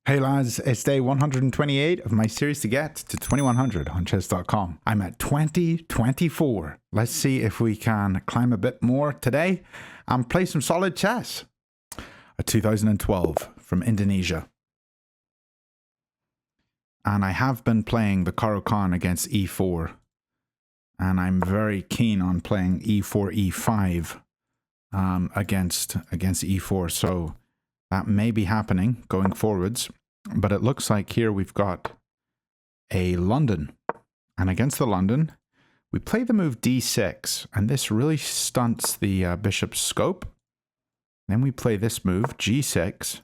Hey lads, it's day 128 of my series to get to 2100 on chess.com. I'm at 2024. Let's see if we can climb a bit more today and play some solid chess. A 2012 from Indonesia. And I have been playing the Caro-Kann against e4. And I'm very keen on playing e4, e5 against e4. So that may be happening going forwards, but it looks like here we've got a London. And against the London, we play the move d6, and this really stunts the bishop's scope. Then we play this move, g6,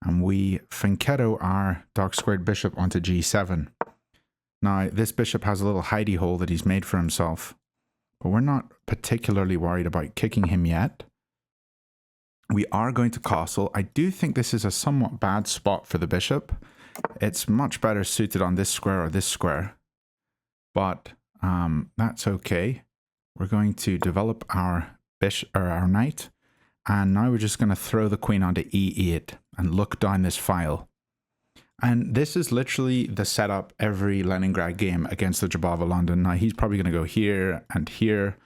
and we fianchetto our dark-squared bishop onto g7. Now, this bishop has a little hidey hole that he's made for himself, but we're not particularly worried about kicking him yet. We are going to castle. I do think this is a somewhat bad spot for the bishop. It's much better suited on this square or this square. But that's okay. We're going to develop our bishop or our knight. And now we're just going to throw the queen onto e8 and look down this file. And this is literally the setup every Leningrad game against the Jabava London. Now he's probably going to go here and here.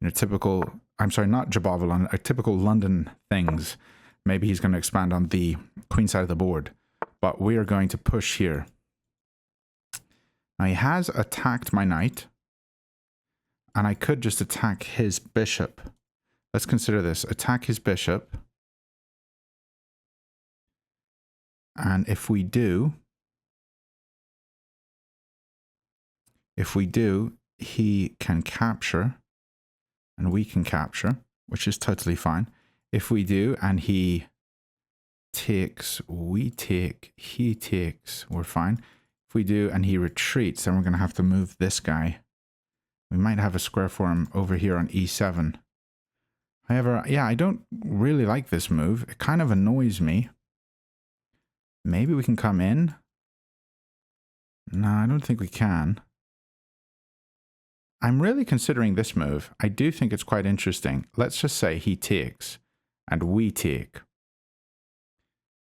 You know, typical... I'm sorry, not Jabava London, typical London things. Maybe he's going to expand on the queen side of the board. But we are going to push here. Now he has attacked my knight. And I could just attack his bishop. Let's consider this. Attack his bishop. And if we do, he can capture. And we can capture, which is totally fine. If we do, and he takes, we take, he takes, we're fine. If we do, and he retreats, then we're going to have to move this guy. We might have a square for him over here on e7. However, yeah, I don't really like this move. It kind of annoys me. Maybe we can come in. No, I don't think we can. I'm really considering this move. I do think it's quite interesting. Let's just say he takes and we take.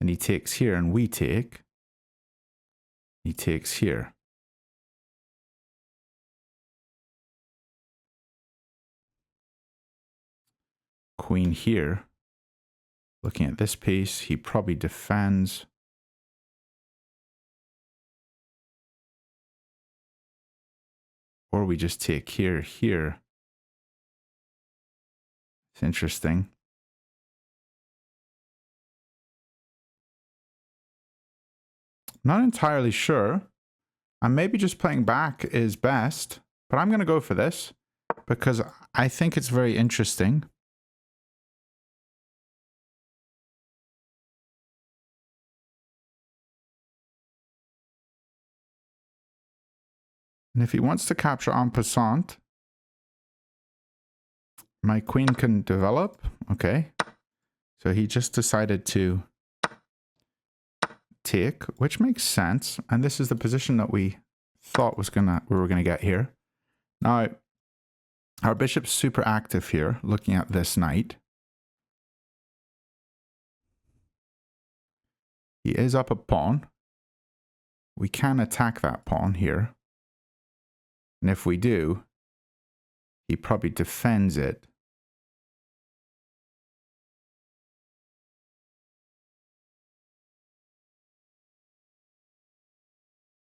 And he takes here and we take. He takes here. Queen here. Looking at this piece, he probably defends. Or we just take here, here. It's interesting. Not entirely sure. And maybe just playing back is best. But I'm going to go for this because I think it's very interesting. And if he wants to capture en passant, my queen can develop. Okay. So he just decided to take, which makes sense. And this is the position that we thought we were gonna get here. Now, our bishop's super active here, looking at this knight. He is up a pawn. We can attack that pawn here. And if we do, he probably defends it.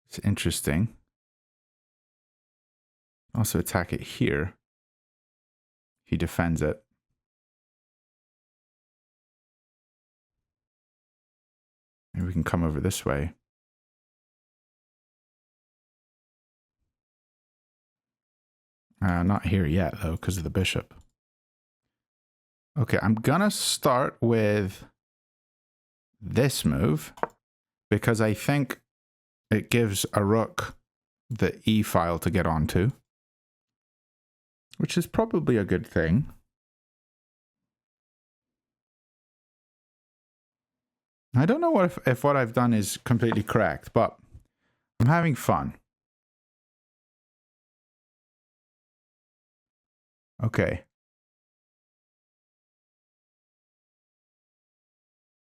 It's interesting. Also attack it here. He defends it. Maybe we can come over this way. Not here yet, though, because of the bishop. Okay, I'm going to start with this move because I think it gives a rook the E file to get onto, which is probably a good thing. I don't know if what I've done is completely correct, but I'm having fun. Okay.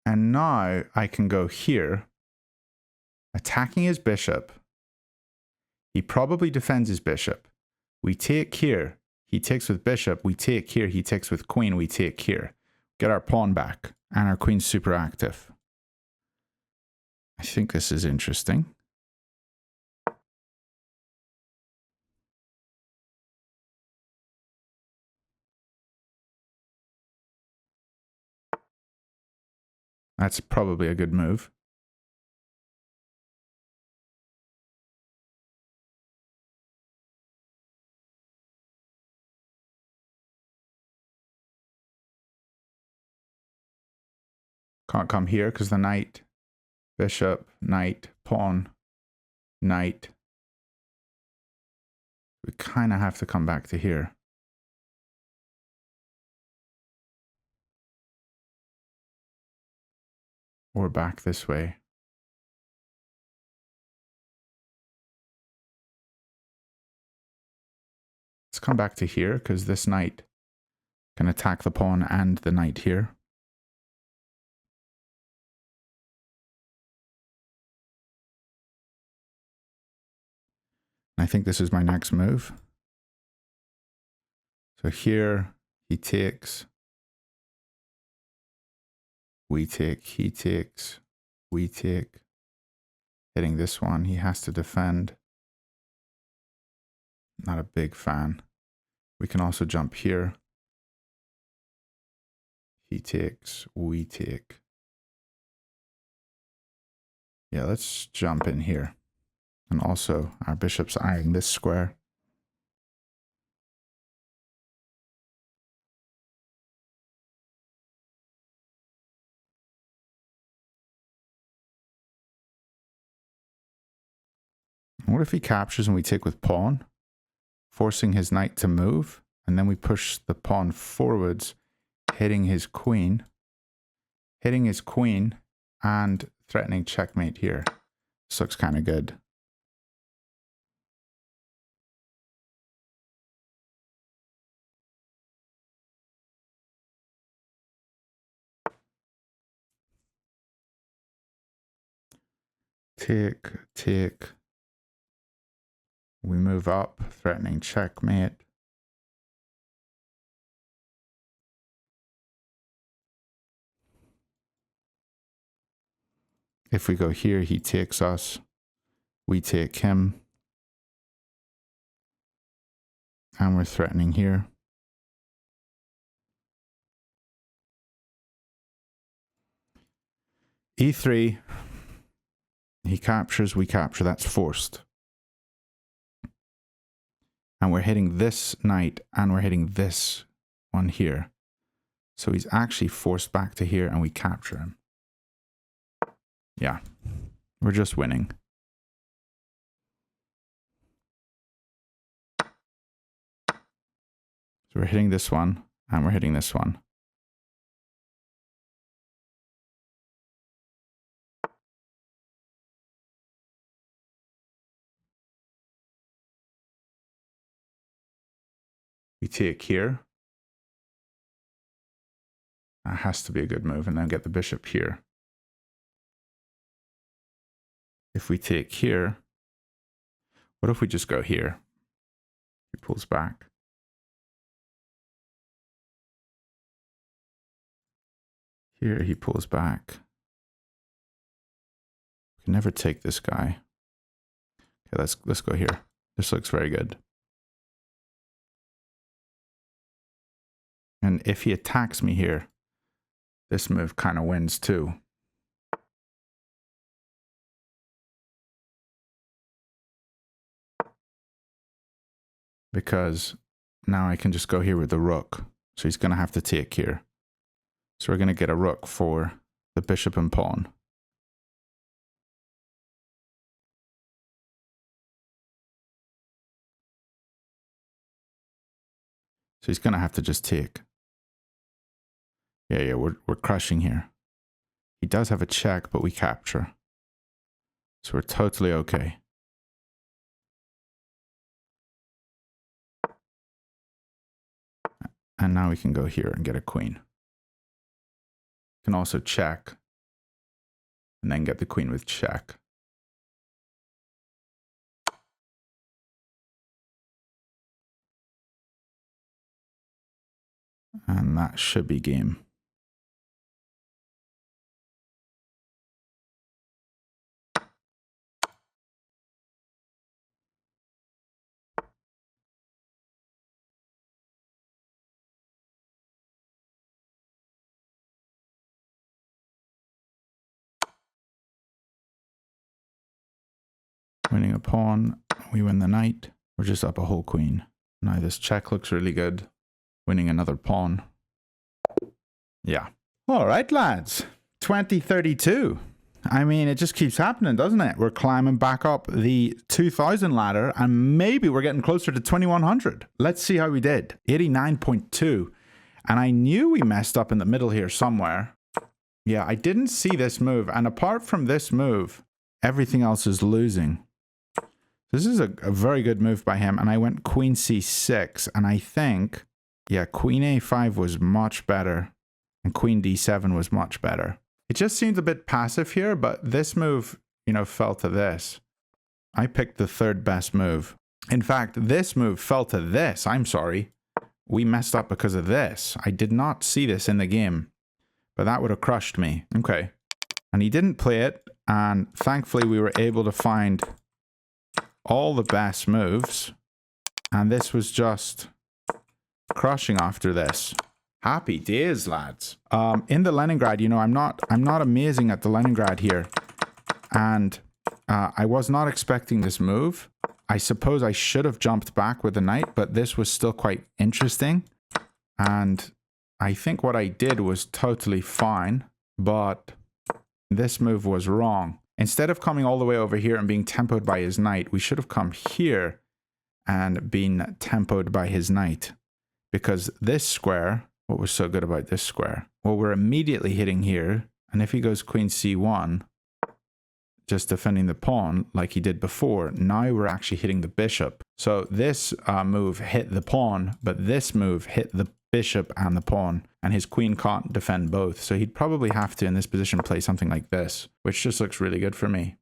And now I can go here attacking his bishop. He probably defends his bishop. We take here. He takes with bishop. We take here. He takes with queen. We take here. Get our pawn back. And our queen's super active. I think this is interesting. That's probably a good move. Can't come here because the knight, bishop, knight, pawn, knight. We kind of have to come back to here. Or back this way. Let's come back to here because this knight can attack the pawn and the knight here. I think this is my next move. So here he takes, we take, he takes, we take. Hitting this one, he has to defend. Not a big fan. We can also jump here. He takes, we take. Yeah, let's jump in here. And also, our bishop's eyeing this square. What if he captures and we take with pawn, forcing his knight to move, and then we push the pawn forwards, hitting his queen, and threatening checkmate here. This looks kind of good. Take, take. We move up, threatening checkmate. If we go here, he takes us. We take him. And we're threatening here. E3. He captures, we capture. That's forced. And we're hitting this knight, and we're hitting this one here. So he's actually forced back to here, and we capture him. Yeah, we're just winning. So we're hitting this one, and we're hitting this one. We take here. That has to be a good move, and then get the bishop here. If we take here, what if we just go here? He pulls back. Here he pulls back. We can never take this guy. Okay, let's go here. This looks very good. And if he attacks me here, this move kind of wins too. Because now I can just go here with the rook. So he's going to have to take here. So we're going to get a rook for the bishop and pawn. So he's going to have to just take. Yeah, we're crushing here. He does have a check, but we capture. So we're totally okay. And now we can go here and get a queen. Can also check. And then get the queen with check. And that should be game. Winning a pawn, we win the knight. We're just up a whole queen. Now this check looks really good. Winning another pawn. Yeah. All right, lads. 2032. I mean, it just keeps happening, doesn't it? We're climbing back up the 2000 ladder, and maybe we're getting closer to 2100. Let's see how we did. 89.2. And I knew we messed up in the middle here somewhere. Yeah, I didn't see this move. And apart from this move, everything else is losing. This is a very good move by him. And I went queen c6. And I think, yeah, queen a5 was much better. And queen d7 was much better. It just seems a bit passive here, but this move, you know, fell to this. I picked the third best move. In fact, this move fell to this. I'm sorry. We messed up because of this. I did not see this in the game, but that would have crushed me. Okay. And he didn't play it. And thankfully, we were able to find all the best moves. And this was just crushing after this. Happy days, lads. In the Leningrad, you know, I'm not amazing at the Leningrad here. And I was not expecting this move. I suppose I should have jumped back with the knight, but this was still quite interesting. And I think what I did was totally fine, but this move was wrong. Instead of coming all the way over here and being tempoed by his knight, we should have come here and been tempoed by his knight. Because this square, what was so good about this square? Well, we're immediately hitting here. And if he goes queen c1, just defending the pawn like he did before, now we're actually hitting the bishop. So this move hit the pawn, but this move hit the bishop and the pawn. And his queen can't defend both. So he'd probably have to, in this position, play something like this, which just looks really good for me.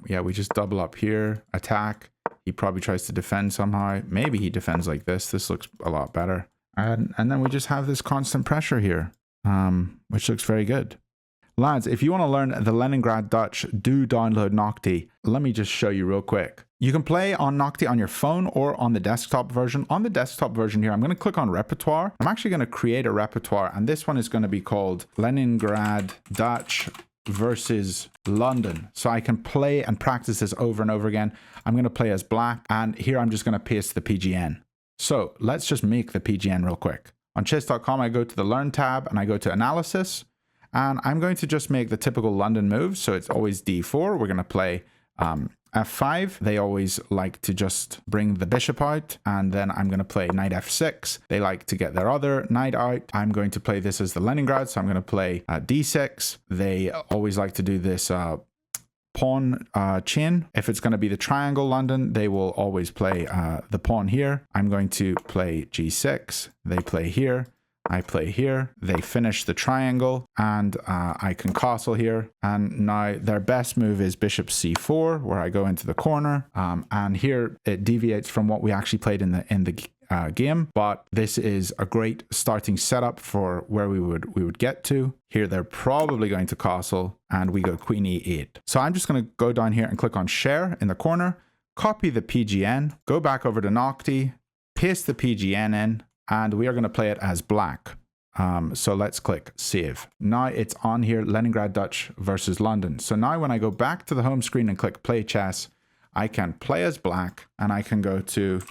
Yeah, we just double up here, attack. He probably tries to defend somehow. Maybe he defends like this. This looks a lot better. And then we just have this constant pressure here, which looks very good. Lads, if you want to learn the Leningrad Dutch, do download Noctie. Let me just show you real quick. You can play on Noctie on your phone or on the desktop version. On the desktop version here, I'm going to click on repertoire. I'm actually going to create a repertoire, and this one is going to be called Leningrad Dutch versus London. So I can play and practice this over and over again. I'm going to play as black, and here I'm just going to paste the PGN. So let's just make the PGN real quick. On chess.com, I go to the Learn tab and I go to Analysis. And I'm going to just make the typical London moves. So it's always d4. We're going to play f5. They always like to just bring the bishop out. And then I'm going to play knight f6. They like to get their other knight out. I'm going to play this as the Leningrad. So I'm going to play d6. They always like to do this pawn chain. If it's going to be the triangle London, they will always play the pawn here. I'm going to play g6. They play here. I play here. They finish the triangle, and I can castle here. And now their best move is bishop c4, where I go into the corner. And here it deviates from what we actually played in the game, but this is a great starting setup for where we would get to. Here they're probably going to castle, and we go queen e8. So I'm just going to go down here and click on share in the corner, copy the PGN, go back over to Noctie, paste the PGN in, and we are going to play it as black. So let's click save. Now it's on here, Leningrad Dutch versus London. So now when I go back to the home screen and click play chess, I can play as black, and I can go to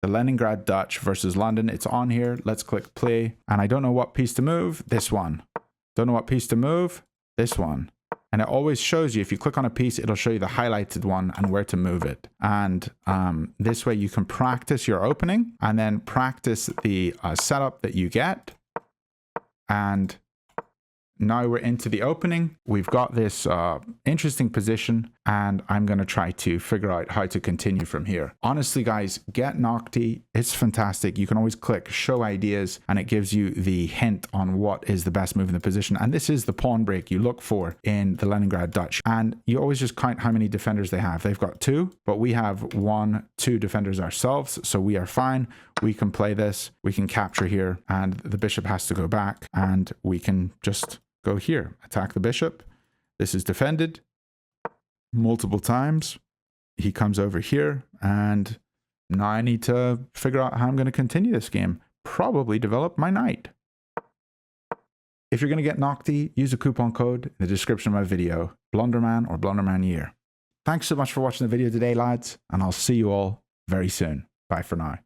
the Leningrad Dutch versus London. It's on here. Let's click play. And I don't know what piece to move. This one. Don't know what piece to move. This one. And it always shows you, if you click on a piece, it'll show you the highlighted one and where to move it. And this way you can practice your opening and then practice the setup that you get. And now we're into the opening. We've got this interesting position, and I'm going to try to figure out how to continue from here. Honestly, guys, get Noctie. It's fantastic. You can always click show ideas, and it gives you the hint on what is the best move in the position. And this is the pawn break you look for in the Leningrad Dutch. And you always just count how many defenders they have. They've got 2, but we have 1, 2 defenders ourselves. So we are fine. We can play this. We can capture here, and the bishop has to go back, and we can just go here, attack the bishop. This is defended multiple times. He comes over here, and now I need to figure out how I'm going to continue this game. Probably develop my knight. If you're going to get Noctie, use a coupon code in the description of my video, Blunderman or Blunderman Year. Thanks so much for watching the video today, lads, and I'll see you all very soon. Bye for now.